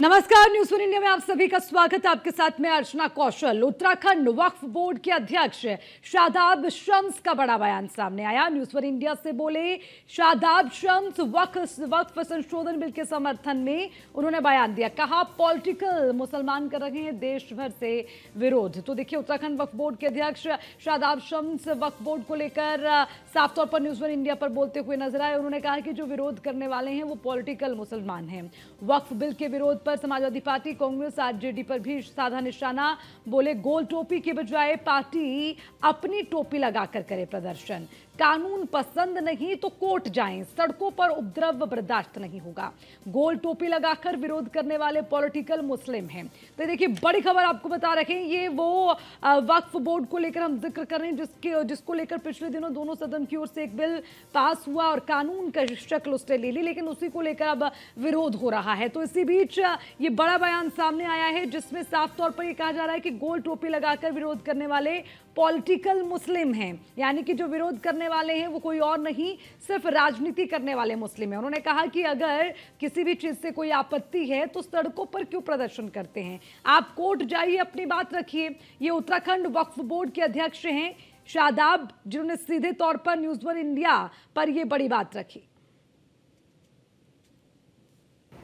नमस्कार, news 1 India में आप सभी का स्वागत है। आपके साथ में अर्चना कौशल। उत्तराखंड वक्फ बोर्ड के अध्यक्ष शादाब शम्स का बड़ा बयान सामने आया। न्यूज़ 1 इंडिया से बोले शादाब शम्स वक्फ संशोधन बिल के समर्थन में उन्होंने बयान दिया। कहा पॉलिटिकल मुसलमान कर रहे हैं देश भर से विरोध। तो देखिए, उत्तराखंड वक्फ बोर्ड के अध्यक्ष शादाब शम्स वक्फ बोर्ड को लेकर साफ तौर पर न्यूज़ 1 इंडिया पर बोलते हुए नजर आए। उन्होंने कहा कि जो विरोध करने वाले हैं वो पॉलिटिकल मुसलमान हैं। वक्फ बिल के विरोध पर समाजवादी पार्टी, कांग्रेस, आरजेडी पर भी साधा निशाना। बोले गोल टोपी के बजाय पार्टी अपनी टोपी लगाकर करे प्रदर्शन। कानून पसंद नहीं तो कोर्ट जाएं, सड़कों पर उपद्रव बर्दाश्त नहीं होगा। गोल टोपी लगाकर विरोध करने वाले पॉलिटिकल मुस्लिम हैं। तो देखिए, बड़ी खबर आपको बता रखे हैं, ये वो वक्फ बोर्ड को लेकर हम जिक्र कर रहे हैं जिसको लेकर पिछले दिनों दोनों सदन की ओर से एक बिल पास हुआ और कानून का शक्ल उसने ले ली, लेकिन उसी को लेकर अब विरोध हो रहा है। तो इसी बीच ये बड़ा बयान सामने आया है जिसमें साफ तौर पर यह कहा जा रहा है कि गोल टोपी लगाकर विरोध करने वाले पॉलिटिकल मुस्लिम हैं, यानी कि जो विरोध करने वाले हैं वो कोई और नहीं, सिर्फ राजनीति करने वाले मुस्लिम हैं। उन्होंने कहा कि अगर किसी भी चीज से कोई आपत्ति है तो सड़कों पर क्यों प्रदर्शन करते हैं, आप कोर्ट जाइए, अपनी बात रखिए। ये उत्तराखंड वक्फ बोर्ड के अध्यक्ष हैं शादाब, जिन्होंने सीधे तौर पर न्यूज़ 1 इंडिया पर यह बड़ी बात रखी।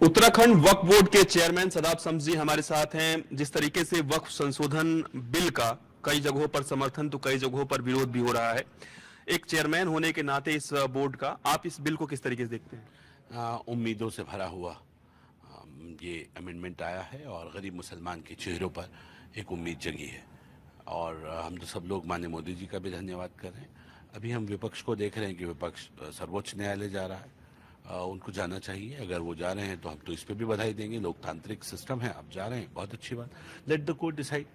उत्तराखंड वक्फ बोर्ड के चेयरमैन शादाब शम्स जी हमारे साथ हैं। जिस तरीके से वक्फ संशोधन बिल का कई जगहों पर समर्थन तो कई जगहों पर विरोध भी हो रहा है, एक चेयरमैन होने के नाते इस बोर्ड का आप इस बिल को किस तरीके से देखते हैं? उम्मीदों से भरा हुआ ये अमेंडमेंट आया है और गरीब मुसलमान के चेहरों पर एक उम्मीद जगी है और हम तो सब लोग माननीय मोदी जी का भी धन्यवाद कर रहे हैं। अभी हम विपक्ष को देख रहे हैं कि विपक्ष सर्वोच्च न्यायालय जा रहा है, उनको जाना चाहिए। अगर वो जा रहे हैं तो हम तो इस पर भी बधाई देंगे, लोकतांत्रिक सिस्टम है, आप जा रहे हैं, बहुत अच्छी बात। Let the court decide.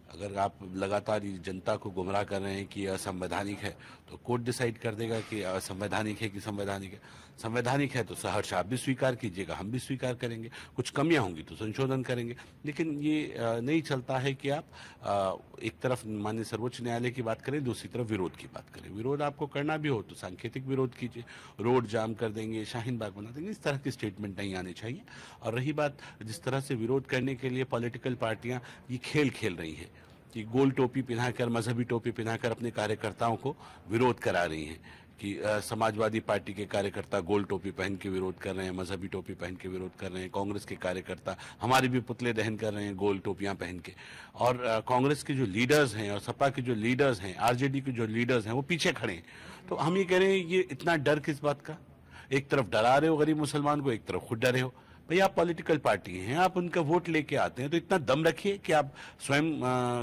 अगर आप लगातार जनता को गुमराह कर रहे हैं कि असंवैधानिक है तो कोर्ट डिसाइड कर देगा कि असंवैधानिक है कि संवैधानिक है। संवैधानिक है तो सहर्ष आप भी स्वीकार कीजिएगा, हम भी स्वीकार करेंगे। कुछ कमियां होंगी तो संशोधन करेंगे, लेकिन ये नहीं चलता है कि आप एक तरफ माननीय सर्वोच्च न्यायालय की बात करें, दूसरी तरफ विरोध की बात करें। विरोध आपको करना भी हो तो सांकेतिक विरोध कीजिए, रोड जाम कर देंगे, शाहीन बाग बना देंगे, इस तरह की स्टेटमेंट नहीं आनी चाहिए। और रही बात जिस तरह से विरोध करने के लिए पॉलिटिकल पार्टियां ये खेल खेल रही हैं कि गोल टोपी पहनाकर, मजहबी टोपी पहनाकर अपने कार्यकर्ताओं को विरोध करा रही हैं कि समाजवादी पार्टी के कार्यकर्ता गोल टोपी पहन के विरोध कर रहे हैं, मजहबी टोपी पहन के विरोध कर रहे हैं, कांग्रेस के कार्यकर्ता हमारे भी पुतले दहन कर रहे हैं गोल टोपियां पहन के, और कांग्रेस के जो लीडर्स हैं और सपा के जो लीडर्स हैं, आरजेडी के जो लीडर्स हैं वो पीछे खड़े हैं। तो हम ये कह रहे हैं ये इतना डर किस बात का? एक तरफ डरा रहे हो गरीब मुसलमान को, एक तरफ खुद डरे हो। भाई आप पॉलिटिकल पार्टी हैं, आप उनका वोट लेके आते हैं तो इतना दम रखिए कि आप स्वयं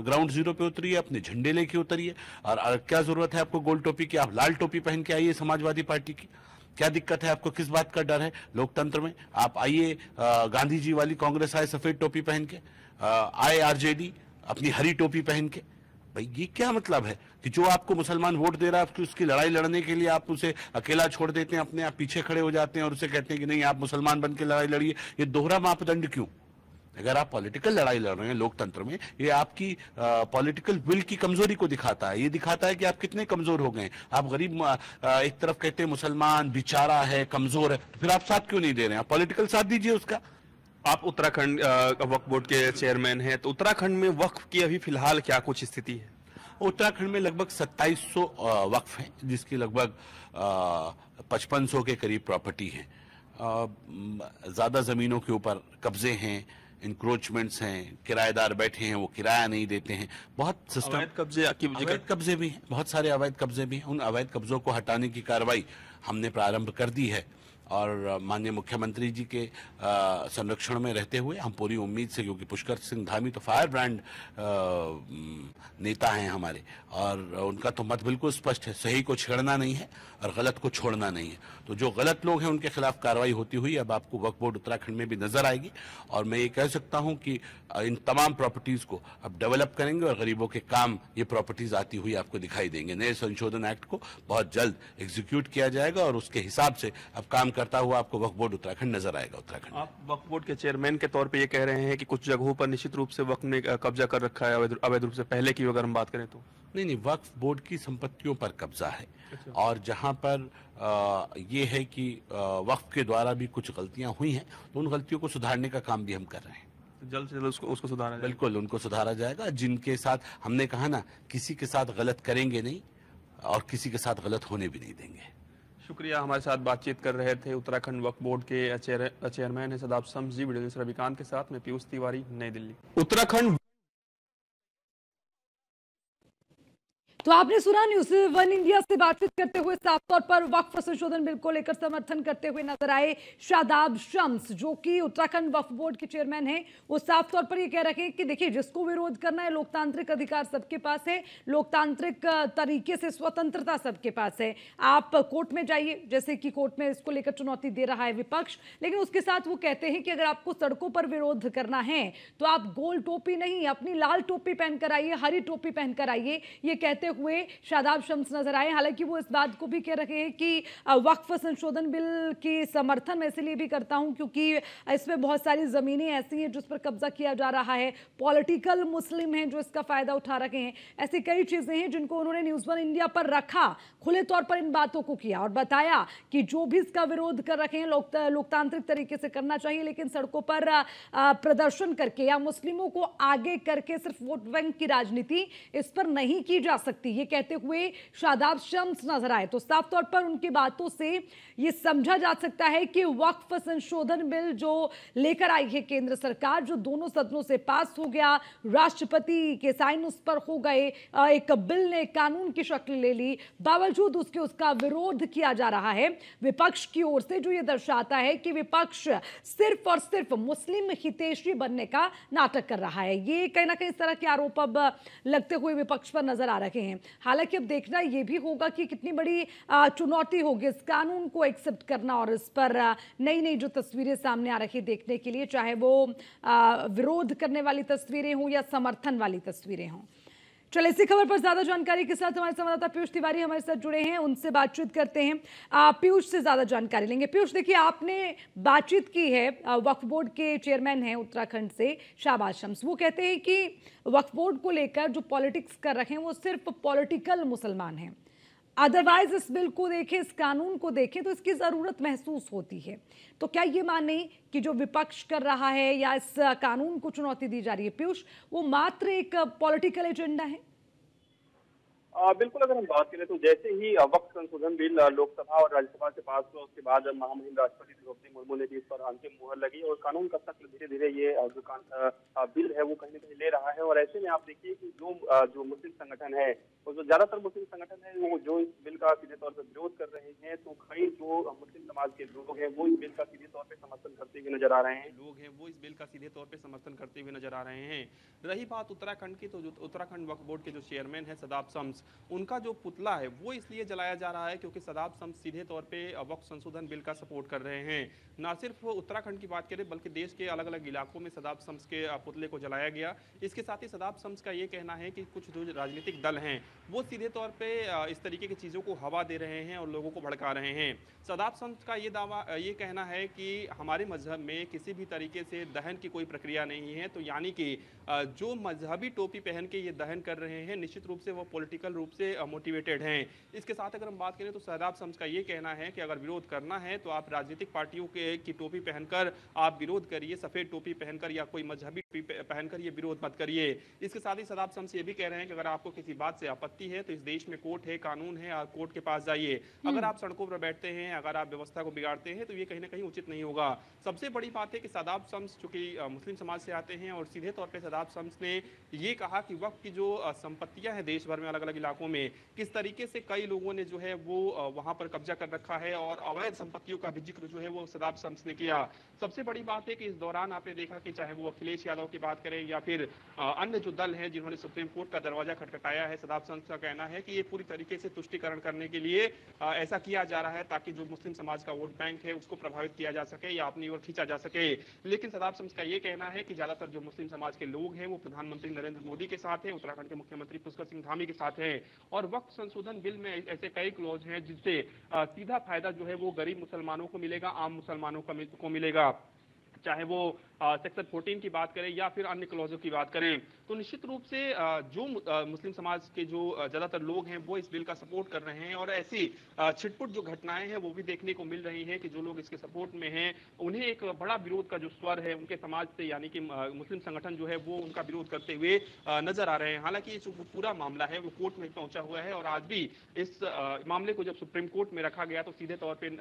ग्राउंड जीरो पे उतरिए, अपने झंडे लेके उतरिए। और क्या जरूरत है आपको गोल टोपी की? आप लाल टोपी पहन के आइए समाजवादी पार्टी की। क्या दिक्कत है आपको? किस बात का डर है लोकतंत्र में? आप आइए, गांधी जी वाली कांग्रेस आए सफेद टोपी पहन के, आए आरजेडी अपनी हरी टोपी पहन के। भाई ये क्या मतलब है कि जो आपको मुसलमान वोट दे रहा है उसकी लड़ाई लड़ने के लिए आप उसे अकेला छोड़ देते हैं, अपने आप पीछे खड़े हो जाते हैं और उसे कहते हैं कि नहीं आप मुसलमान बन के लड़ाई लड़िए। ये दोहरा मापदंड क्यों? अगर आप पॉलिटिकल लड़ाई लड़ रहे हैं लोकतंत्र में, ये आपकी पॉलिटिकल विल की कमजोरी को दिखाता है। ये दिखाता है कि आप कितने कमजोर हो गए। आप गरीब एक तरफ कहते हैं मुसलमान बेचारा है, कमजोर है, तो फिर आप साथ क्यों नहीं दे रहे हैं? आप पॉलिटिकल साथ दीजिए उसका। आप उत्तराखंड वक्फ बोर्ड के चेयरमैन हैं, तो उत्तराखंड में वक्फ की अभी फिलहाल क्या कुछ स्थिति है? उत्तराखंड में लगभग 2700 वक्फ हैं, जिसकी लगभग 5500 के करीब प्रॉपर्टी है। ज्यादा जमीनों के ऊपर कब्जे हैं, इंक्रोचमेंट्स हैं, किराएदार बैठे हैं, वो किराया नहीं देते हैं। बहुत सिस्टम अवैध कब्जे भी हैं, बहुत सारे अवैध कब्जे भी हैं। उन अवैध कब्जों को हटाने की कार्रवाई हमने प्रारंभ कर दी है और माननीय मुख्यमंत्री जी के संरक्षण में रहते हुए हम पूरी उम्मीद से, क्योंकि पुष्कर सिंह धामी तो फायर ब्रांड नेता हैं हमारे, और उनका तो मत बिल्कुल स्पष्ट है, सही को छेड़ना नहीं है और गलत को छोड़ना नहीं है। तो जो गलत लोग हैं उनके खिलाफ कार्रवाई होती हुई अब आपको वक्फ बोर्ड उत्तराखंड में भी नजर आएगी। और मैं ये कह सकता हूं कि इन तमाम प्रॉपर्टीज को अब डेवलप करेंगे और गरीबों के काम ये प्रॉपर्टीज आती हुई आपको दिखाई देंगे। नए संशोधन एक्ट को बहुत जल्द एग्जीक्यूट किया जाएगा और उसके हिसाब से अब काम करता हुआ आपको वक्फ बोर्ड उत्तराखंड नजर आएगा। उत्तराखंड आप वक्फ बोर्ड के चेयरमैन के तौर पे ये कह रहे हैं कि कुछ जगहों पर निश्चित रूप से वक्फ ने कब्जा कर रखा है अवैध रूप से, पहले की अगर हम बात करें तो नहीं, वक्फ बोर्ड की संपत्तियों पर कब्जा है। और जहां पर ये है कि वक्फ के द्वारा भी कुछ गलतियां हुई हैं, तो उन गलतियों को सुधारने का काम भी हम कर रहे हैं। जल्द से जल्द उसको सुधारा जाए। बिल्कुल, उनको सुधारा जाएगा। जिनके साथ हमने कहा ना, किसी के साथ गलत करेंगे नहीं और किसी के साथ गलत होने भी नहीं देंगे। शुक्रिया, हमारे साथ बातचीत कर रहे थे उत्तराखंड वक्फ बोर्ड के चेयरमैन है सदाब शम्स जी। वीडियो रविकांत के साथ मैं पीयूष तिवारी, नई दिल्ली। उत्तराखंड। तो आपने सुना न्यूज़ वन इंडिया से बातचीत करते हुए साफ तौर पर वक्फ संशोधन बिल को लेकर समर्थन करते हुए नजर आए शादाब शम्स, जो कि उत्तराखंड वक्फ बोर्ड के चेयरमैन हैं। वो साफ तौर पर ये कह रहे हैं कि देखिए, जिसको विरोध करना है, लोकतांत्रिक अधिकार सबके पास है, लोकतांत्रिक तरीके से स्वतंत्रता सबके पास है। आप कोर्ट में जाइए, जैसे कि कोर्ट में इसको लेकर चुनौती दे रहा है विपक्ष, लेकिन उसके साथ वो कहते हैं कि अगर आपको सड़कों पर विरोध करना है तो आप गोल टोपी नहीं, अपनी लाल टोपी पहनकर आइए, हरी टोपी पहनकर आइए। ये कहते हुए शादाब शम्स नजर आए। हालांकि वो इस बात को भी कह रहे हैं कि वक्फ संशोधन बिल की समर्थन मैं इसलिए भी करता हूं क्योंकि इसमें बहुत सारी जमीनें ऐसी हैं जिस पर कब्जा किया जा रहा है, पॉलिटिकल मुस्लिम हैं जो इसका फायदा उठा रहे हैं। ऐसी कई चीजें हैं जिनको उन्होंने न्यूज़ वन इंडिया पर रखा, खुले तौर पर इन बातों को किया और बताया कि जो भी इसका विरोध कर रखे हैं लोकतांत्रिक तरीके से करना चाहिए, लेकिन सड़कों पर प्रदर्शन करके या मुस्लिमों को आगे करके सिर्फ वोट बैंक की राजनीति इस पर नहीं की जा सकती, ये कहते हुए शादाब शम्स नजर आए। तो साफ तौर पर उनकी बातों से यह समझा जा सकता है कि वक्फ संशोधन बिल जो लेकर आई है केंद्र सरकार, जो दोनों सदनों से पास हो गया, राष्ट्रपति के साइन उस पर हो गए, एक बिल ने कानून की शक्ल ले ली, बावजूद उसके उसका विरोध किया जा रहा है विपक्ष की ओर से, जो यह दर्शाता है कि विपक्ष सिर्फ और सिर्फ मुस्लिम हितैषी बनने का नाटक कर रहा है। ये कहीं ना कहीं इस तरह के आरोप अब लगते हुए विपक्ष पर नजर आ रहे हैं। हालांकि अब देखना यह भी होगा कि कितनी बड़ी चुनौती होगी इस कानून को एक्सेप्ट करना और इस पर नई नई जो तस्वीरें सामने आ रही देखने के लिए, चाहे वो विरोध करने वाली तस्वीरें हों या समर्थन वाली तस्वीरें हों। चलिए, इसी खबर पर ज्यादा जानकारी के साथ हमारे संवाददाता पीयूष तिवारी हमारे साथ जुड़े हैं, उनसे बातचीत करते हैं। पीयूष से ज्यादा जानकारी लेंगे। पीयूष, देखिए, आपने बातचीत की है वक्फ बोर्ड के चेयरमैन हैं उत्तराखंड से शादाब शम्स। वो कहते हैं कि वक्फ बोर्ड को लेकर जो पॉलिटिक्स कर रहे हैं वो सिर्फ पॉलिटिकल मुसलमान हैं, अदरवाइज इस बिल को देखें, इस कानून को देखें तो इसकी जरूरत महसूस होती है। तो क्या ये माने कि जो विपक्ष कर रहा है या इस कानून को चुनौती दी जा रही है पीयूष, वो मात्र एक पॉलिटिकल एजेंडा है? बिल्कुल, अगर हम बात करें तो जैसे ही वक्फ संशोधन बिल लोकसभा और राज्यसभा से पास हुआ, उसके बाद महामहिम राष्ट्रपति द्रौपदी मुर्मू ने भी इस पर अंतिम मुहर लगी और कानून का शक्ल धीरे धीरे ये जो बिल है वो कहीं न कहीं ले रहा है। और ऐसे में आप देखिए कि जो मुस्लिम संगठन है, और जो ज्यादातर मुस्लिम संगठन है वो जो इस बिल का सीधे तौर पर विरोध कर रहे हैं, तो कई जो मुस्लिम समाज के लोग हैं वो इस बिल का सीधे तौर पर समर्थन करते हुए नजर आ रहे हैं। रही बात उत्तराखंड की, तो उत्तराखंड वक्फ बोर्ड के जो चेयरमैन है सदाब शम्स, उनका जो पुतला है वो इसलिए जलाया जा रहा है क्योंकि सदाब शम्स सीधे तौर पे वक्फ संशोधन बिल का सपोर्ट कर रहे हैं। ना सिर्फ उत्तराखंड की बात करें बल्कि देश के अलग अलग इलाकों में सदाब शम्स के पुतले को जलाया गया। इसके साथ ही सदाब शम्स का ये कहना है कि कुछ जो राजनीतिक दल हैं वो सीधे तौर पे इस तरीके की चीज़ों को हवा दे रहे हैं और लोगों को भड़का रहे हैं। सदाब शम्स का ये कहना है कि हमारे मजहब में किसी भी तरीके से दहन की कोई प्रक्रिया नहीं है, तो यानी कि जो मजहबी टोपी पहन के ये दहन कर रहे हैं निश्चित रूप से वो पॉलिटिकल रूप से मोटिवेटेड हैं। इसके साथ अगर हम बात करें तो सदाब शम्स का ये कहना है कि अगर विरोध करना है तो आप राजनीतिक पार्टियों की टोपी पहनकर आप विरोध करिए, सफेद टोपी पहनकर या कोई मजहबी टोपी पहनकर ये विरोध मत करिए। इसके साथ ही सदाब शम्स ये भी कह रहे हैं कि अगर आपको किसी बात से आपत्ति है तो इस देश में कोर्ट है, कानून है, आप कोर्ट के पास जाइए। अगर आप सड़कों पर बैठते हैं, अगर आप व्यवस्था को बिगाड़ते हैं तो ये कहीं ना कहीं उचित नहीं होगा। सबसे बड़ी बात है कि सदाब शम्स चूंकि मुस्लिम समाज से आते हैं और सीधे तौर पर सदाब शम्स ने ये कहा कि वक्त की जो संपत्तियां हैं देश भर में अलग अलग इलाकों में किस तरीके से कई लोगों ने जो है वो वहां पर कब्जा कर रखा है और अवैध संपत्तियों का भी जिक्र जो है वो सदाब शम्स ने किया। सबसे बड़ी बात है कि इस दौरान आपने देखा कि चाहे वो अखिलेश यादव की बात करें या फिर अन्य जो दल हैं जिन्होंने सुप्रीम कोर्ट का दरवाजा खटखटाया है, सदाब शम्स का कहना है कि ये पूरी तरीके से तुष्टीकरण करने के लिए ऐसा किया जा रहा है ताकि जो मुस्लिम समाज का वोट बैंक है उसको प्रभावित किया जा सके या अपनी ओर खींचा जा सके। लेकिन सदाब शम्स का ये कहना है कि ज्यादातर जो मुस्लिम समाज के लोग हैं वो प्रधानमंत्री नरेंद्र मोदी के साथ हैं, उत्तराखंड के मुख्यमंत्री पुष्कर सिंह धामी के साथ हैं और वक्फ संशोधन बिल में ऐसे कई क्लॉज हैं जिससे सीधा फायदा जो है वो गरीब मुसलमानों को मिलेगा, आम मुसलमानों को मिलेगा। चाहे वो सेक्शन 14 की बात करें या फिर अन्य क्लॉजों की बात करें, तो निश्चित रूप से जो मुस्लिम समाज के जो ज्यादातर लोग हैं वो इस बिल का सपोर्ट कर रहे हैं। और ऐसी छिटपुट जो घटनाएं हैं वो भी देखने को मिल रही हैं कि जो लोग इसके सपोर्ट में हैं उन्हें एक बड़ा विरोध का जो स्वर है उनके समाज से, यानी कि मुस्लिम संगठन जो है वो उनका विरोध करते हुए नजर आ रहे हैं। हालांकि जो पूरा मामला है वो कोर्ट में पहुंचा हुआ है और आज भी इस मामले को जब सुप्रीम कोर्ट में रखा गया तो सीधे तौर पर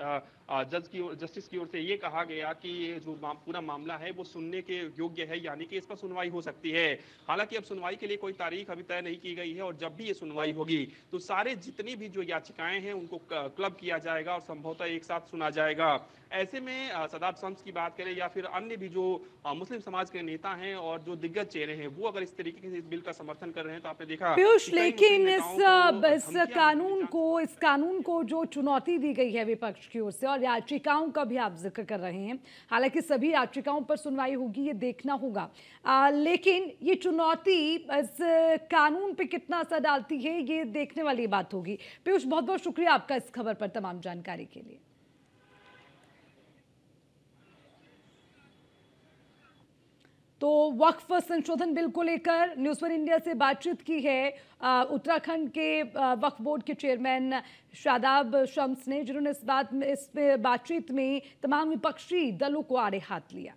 जस्टिस की ओर से ये कहा गया कि ये जो पूरा मामला है वो सुनने के योग्य है, यानी कि इस पर सुनवाई हो सकती है। हालांकि अब सुनवाई के लिए कोई तारीख अभी तय नहीं की गई है और जब भी ये सुनवाई होगी तो सारे जितनी भी जो याचिकाएं हैं उनको क्लब किया जाएगा और संभवतः एक साथ सुना जाएगा। ऐसे में सदाब शम्स की बात करें या फिर अन्य भी जो मुस्लिम समाज के नेता हैं और जो दिग्गज चेहरे हैं वो अगर इस तरीके से इस बिल का समर्थन कर रहे हैं तो आपने देखा पीयूष, लेकिन इस कानून को जो चुनौती दी गई है विपक्ष की ओर से और याचिकाओं का भी आप जिक्र कर रहे हैं, हालांकि सभी याचिकाओं पर सुनवाई होगी ये देखना होगा, लेकिन ये चुनौती इस कानून पे कितना असर डालती है ये देखने वाली बात होगी। पीयूष, बहुत बहुत शुक्रिया आपका इस खबर पर तमाम जानकारी के लिए। तो वक्फ संशोधन बिल को लेकर न्यूज़ वन इंडिया से बातचीत की है उत्तराखंड के वक्फ बोर्ड के चेयरमैन शादाब शम्स ने, जिन्होंने इस बातचीत में तमाम विपक्षी दलों को आड़े हाथ लिया।